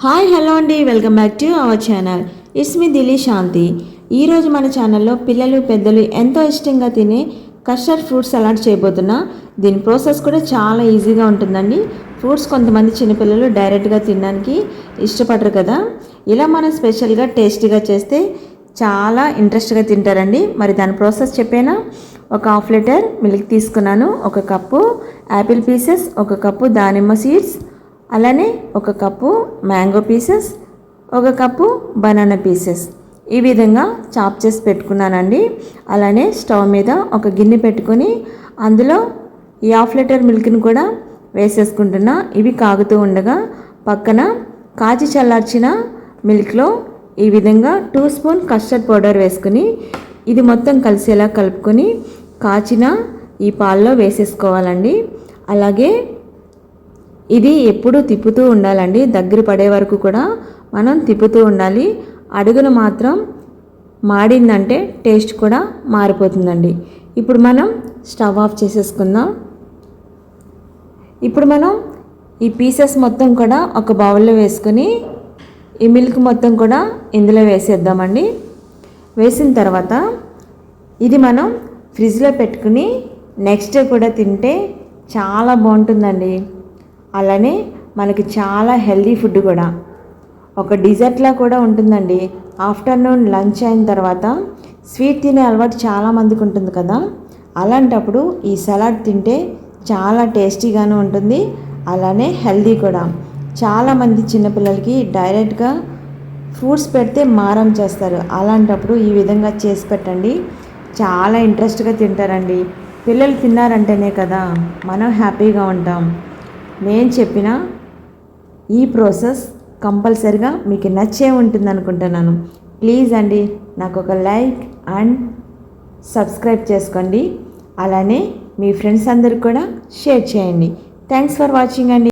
Hi hello అండి, welcome back to our channel. It's me Dili Shanti. ఈరోజు మన ఛానల్లో పిల్లలు పెద్దలు ఎంతో ఇష్టంగా తినే కస్టర్డ్ ఫ్రూట్ సలాడ్ చేయబోతున్నా. దీని ప్రాసెస్ కూడా చాలా ఈజీగా ఉంటుందండి. ఫ్రూట్స్ కొంతమంది చిన్నపిల్లలు డైరెక్ట్గా తినడానికి ఇష్టపడరు కదా, ఇలా మనం స్పెషల్గా టేస్టీగా చేస్తే చాలా ఇంట్రెస్ట్గా తింటారండి. మరి దాని ప్రాసెస్ చెప్పేనా? ఒక హాఫ్ లీటర్ మిల్క్ తీసుకున్నాను, ఒక కప్పు యాపిల్ పీసెస్, ఒక కప్పు దానిమ్మ సీడ్స్, అలానే ఒక కప్పు మ్యాంగో పీసెస్, ఒక కప్పు బనానా పీసెస్ ఈ విధంగా చాప్ చేసి పెట్టుకున్నానండి. అలానే స్టవ్ మీద ఒక గిన్నె పెట్టుకొని అందులో ఈ హాఫ్ లీటర్ మిల్క్ని కూడా వేసేసుకుంటున్నా. ఇవి కాగుతూ ఉండగా పక్కన కాచి చల్లార్చిన మిల్క్లో ఈ విధంగా 2 స్పూన్ కస్టర్డ్ పౌడర్ వేసుకుని ఇది మొత్తం కలిసేలా కలుపుకొని కాచిన ఈ పాల్లో వేసేసుకోవాలండి. అలాగే ఇది ఎప్పుడూ తిప్పుతూ ఉండాలండి, దగ్గర పడే వరకు కూడా మనం తిప్పుతూ ఉండాలి. అడుగున మాత్రం మాడిందంటే టేస్ట్ కూడా మారిపోతుందండి. ఇప్పుడు మనం స్టవ్ ఆఫ్ చేసేసుకుందాం. ఇప్పుడు మనం ఈ పీసెస్ మొత్తం కూడా ఒక బౌల్లో వేసుకొని ఈ మిల్క్ మొత్తం కూడా ఇందులో వేసేద్దామండి. వేసిన తర్వాత ఇది మనం ఫ్రిడ్జ్లో పెట్టుకుని నెక్స్ట్ డే కూడా తింటే చాలా బాగుంటుందండి. అలానే మనకి చాలా హెల్దీ ఫుడ్ కూడా, ఒక డిజర్ట్లా కూడా ఉంటుందండి. ఆఫ్టర్నూన్ లంచ్ అయిన తర్వాత స్వీట్ తినే అలవాటు చాలామందికి ఉంటుంది కదా, అలాంటప్పుడు ఈ సలాడ్ తింటే చాలా టేస్టీగాను ఉంటుంది, అలానే హెల్దీ కూడా. చాలామంది చిన్నపిల్లలకి డైరెక్ట్గా ఫ్రూట్స్ పెడితే మారం చేస్తారు, అలాంటప్పుడు ఈ విధంగా చేసి పెట్టండి, చాలా ఇంట్రెస్ట్గా తింటారండి. పిల్లలు తిన్నారంటేనే కదా మనం హ్యాపీగా ఉంటాం. నేను చెప్పిన ఈ ప్రాసెస్ కంపల్సరిగా మీకు నచ్చే ఉంటుంది అనుకుంటున్నాను. ప్లీజ్ అండి, నాకు ఒక లైక్ అండ్ సబ్స్క్రైబ్ చేసుకోండి. అలానే మీ ఫ్రెండ్స్ అందరికి కూడా షేర్ చేయండి. థ్యాంక్స్ ఫర్ వాచింగ్ అండి.